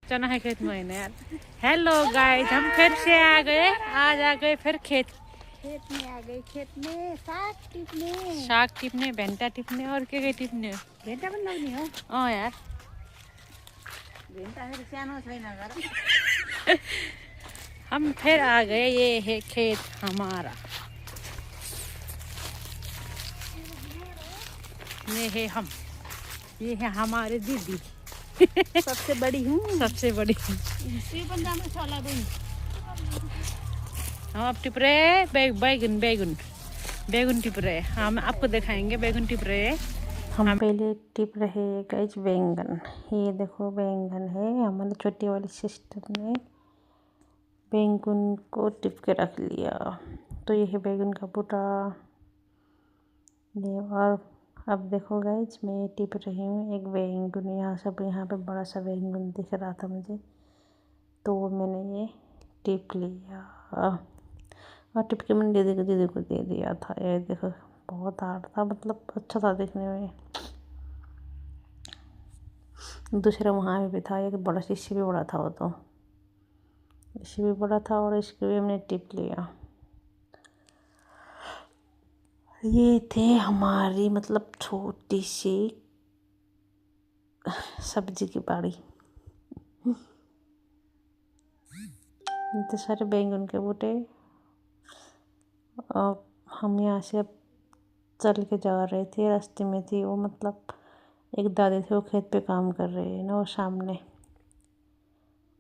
चना है खेत में यार। हेलो गाइस, हम फिर से आ गए। आज आ गए फिर खेत में आ गए। खेत में साग टिपने, भेंटा टिपने और क्या टिपने। भेंटा पनि लगाउने हो। यार भेंटा फेरि सानो छैन घर। हम फिर आ गए। ये है खेत हमारा। ये है हम। ये है हमारे दीदी। सबसे बड़ी हूँ। सबसे बड़ी। हम अब टिप रहे हैं बैगन बैगन बैगन टिप रहे हैं। हम आपको दिखाएंगे बैगन टिप रहे हैं। हम पहले टिप रहे हैं गाइस बैंगन। ये देखो बैंगन है। हमारी छोटी वाली सिस्टर ने बैंगन को टिप के रख लिया। तो ये है बैंगन का बूटा। ये और अब देखो गाइस, मैं टिप रही हूँ एक बैंगन। यहाँ पे बड़ा सा बैंगन दिख रहा था मुझे, तो मैंने ये टिप लिया और टिप के मैंने दीदी को दे दिया था। ये देखो बहुत हार्ड था, मतलब अच्छा था दिखने में। दूसरा वहाँ भी था एक बड़ा सा, इससे भी बड़ा था वो, तो इससे भी बड़ा था और इसके भी हमने टिप लिया। ये थे हमारी मतलब छोटी सी सब्जी की बाड़ी। इतने सारे बैंगन के बूटे। और हम यहाँ से अब चल के जा रहे थे, रास्ते में थी वो, मतलब एक दादी थे वो खेत पे काम कर रहे हैं ना, वो सामने,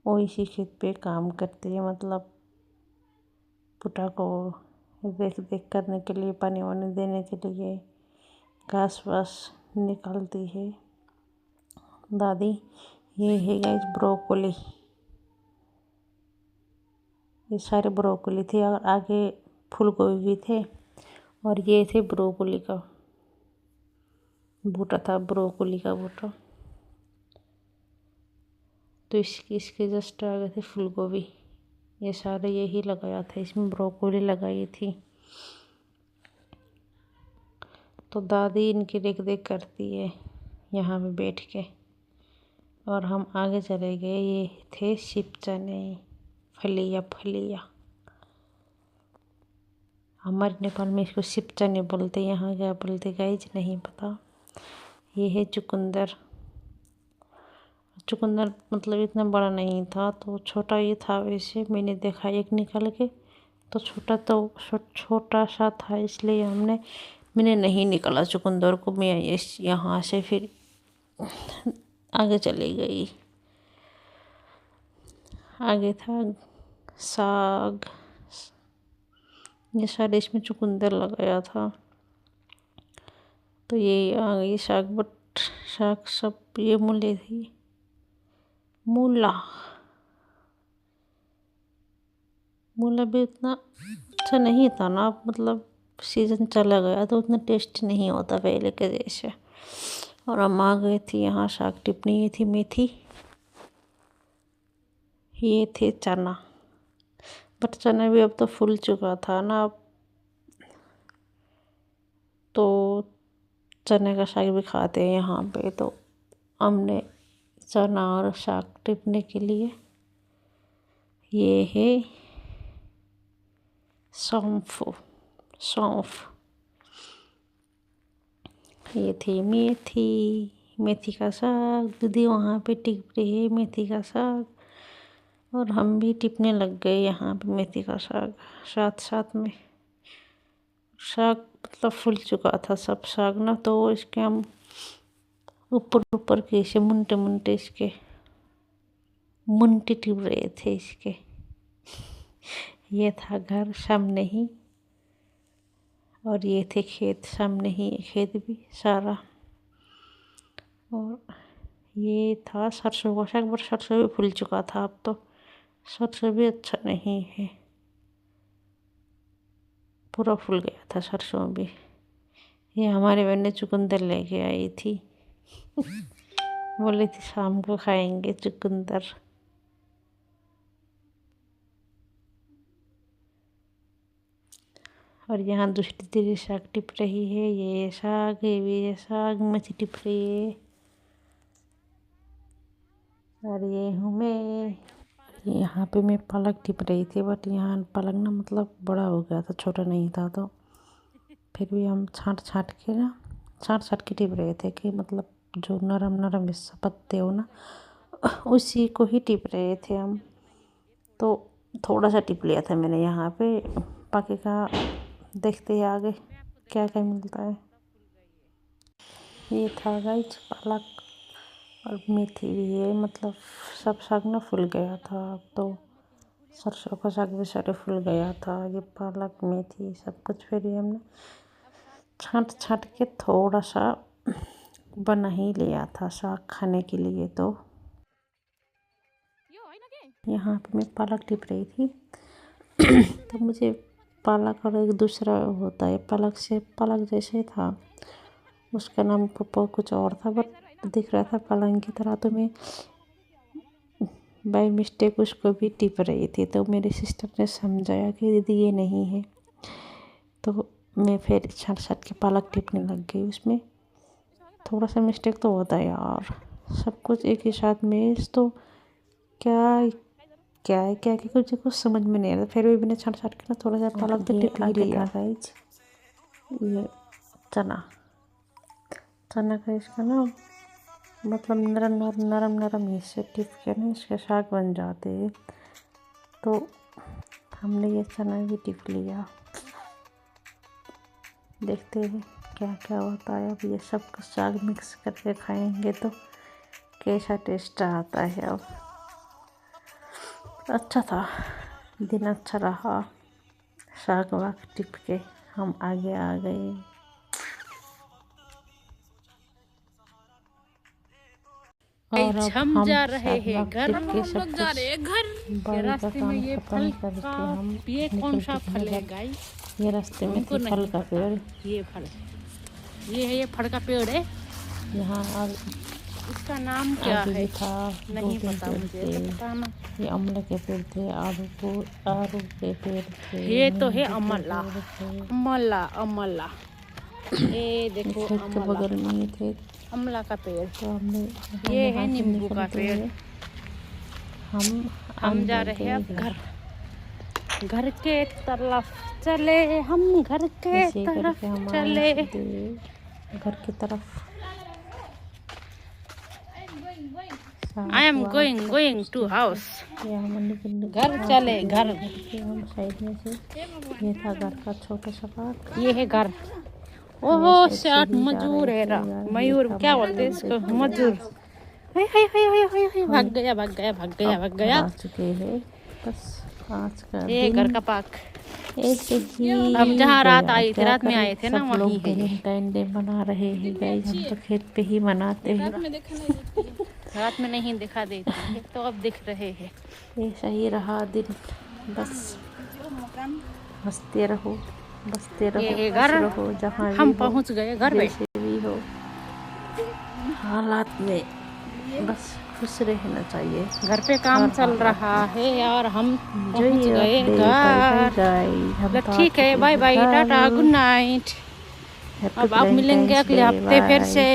वो इसी खेत पे काम करती है, मतलब पुटा को देख देख करने के लिए, पानी वानी देने के लिए, घास वास निकालती है दादी। ये है गाइस ब्रोकोली। ये सारे ब्रोकोली थे और आगे फूल गोभी भी थे। और ये थे ब्रोकोली का बूटा था, ब्रोकोली का बूटा। तो इसके जस्ट आगे थे फूल गोभी। ये सारे यही लगाया था, इसमें ब्रोकोली लगाई थी। तो दादी इनकी देख देख करती है यहाँ पे बैठ के। और हम आगे चले गए। ये थे शिप चने, फलिया। हमारे नेपाल में इसको शिप चने बोलते, यहाँ क्या बोलते गाइज नहीं पता। ये है चुकंदर मतलब इतना बड़ा नहीं था, तो छोटा ही था। वैसे मैंने देखा एक निकल के, तो छोटा सा था, इसलिए मैंने नहीं निकाला चुकंदर को। मैं यहाँ से फिर आगे चली गई। आगे था साग। ये सारे इसमें चुकंदर लगाया था। तो ये आ गई साग, बट साग सब ये मूले थी। मूला भी उतना अच्छा नहीं था ना, मतलब सीज़न चला गया तो उतना टेस्ट नहीं होता पहले के जैसे। और हम आ गए थे यहाँ साग टिपनी। ये थी मेथी, ये थे चना, बट चना भी अब तो फूल चुका था ना, अब तो चने का साग भी खाते हैं यहाँ पे। तो हमने चना और साग टिपने के लिए ये है सौंफ। ये थी मेथी का साग। दीदी वहाँ पे टिप रही है मेथी का साग, और हम भी टिपने लग गए यहाँ पे मेथी का साग साथ में। साग मतलब फूल चुका था सब साग ना, तो इसके हम ऊपर के इसे मुंटे इसके मुंटे टिप रहे थे इसके। ये था घर सामने ही, और ये थे खेत सामने ही, खेत भी सारा। और ये था सरसों का साग, बट सरसों भी फूल चुका था। अब तो सरसों भी अच्छा नहीं है, पूरा फूल गया था सरसों भी। ये हमारे बहन ने चुकंदर लेके आई थी। बोली थी शाम को खाएंगे चुकंदर। और यहाँ दूसरी दीदी साग टिप रही है। ये साग, ये भी साग मछली टिप रही है। और ये हूँ मैं। यहाँ पे मैं पालक टिप रही थी, बट यहाँ पालक ना मतलब बड़ा हो गया था, छोटा नहीं था। तो फिर भी हम छाँट छाँट के टिप रहे थे कि मतलब जो नरम नरम हिस्सा पत्ते हो ना उसी को ही टिप रहे थे हम। तो थोड़ा सा टिप लिया था मैंने यहाँ पे, बाकी का देखते हैं आगे क्या क्या मिलता है। ये था गाइस पालक, और मेथी भी है। मतलब सब साग ना फूल गया था। अब तो सरसों का साग भी सारे फूल गया था। ये पालक मेथी सब कुछ फिर भी हमने छाँट के थोड़ा सा बना ही लिया था साग खाने के लिए। तो यहाँ पे मैं पालक टिप रही थी तो मुझे पालक और एक दूसरा होता है पालक जैसे था, उसका नाम कुछ और था, बट दिख रहा था पालक की तरह। तो मैं बाय मिस्टेक उसको भी टिप रही थी। तो मेरी सिस्टर ने समझाया कि दीदी ये नहीं है। तो मैं फिर छाँट के पालक टिपने लग गई। उसमें थोड़ा सा मिस्टेक तो होता है यार, सब कुछ एक ही साथ में। तो क्या कुछ समझ में नहीं आ रहा। फिर भी मैंने छाँट के ना थोड़ा सा पालक तो टिप ही लिया। गाइस ये चना का इसका ना मतलब नरम हिस्से टिप के ना इसके साग बन जाते हैं। तो हमने ये चना भी टिप लिया। देखते हैं क्या होता है। अब ये सब कुछ साग मिक्स करके खाएंगे तो कैसा टेस्ट आता है। अब अच्छा था, दिन अच्छा रहा। साग वाग टिप के हम आगे आ गए। और अब हम जा रहे हैं घर। हम लोग जा रहे हैं घर। रास्ते में ये फल करके हम ये कौन सा फल है गाइस? ये रास्ते में थे फल का पेड़। ये फल ये फल का पेड़ है यहाँ। और इसका नाम क्या है? था नहीं पता मुझे, तो बताना। ये अमले के पेड़ थे, आड़ू के पेड़ थे। ये तो है अमला। ये देखो खेत के बगल में ही थे अमला का पेड़। तो हमने ये है नींबू का पेड़। हम जा रहे हैं अब घर के तरफ चले। हम घर के तरफ चले। घर की तरफ I am going to house. घर चले घर। हम साइड में से ये था घर का छोटा सा पार्क। ये है घर। ओहो शार्ट मजूर है मयूर क्या बोलते हैं इसको? मजूर। भाग गया। आ चुके हैं बस आज का ये घर का पार्क। ऐसे ही। अब जहाँ रात आई थी, रात में आए थे ना, वहीं है। वैलेंटाइन डे मना रहे हैं गाइस। हम तो खेत पे ही मनाते हैं। रात में नहीं दिखा देती है तो अब दिख रहे हैं। ऐसा ही रहा दिन, बस हंसते रहो बसते रहो। ये घर रहो जहाँ हम पहुँच गए घर में। जैसे भी हो हालात में बस खुश रहना चाहिए। घर पे काम चल रहा है और हम पहुँच गए घर। ठीक है, bye bye, tata, good night. अब आप मिलेंगे अगले हफ्ते फिर से।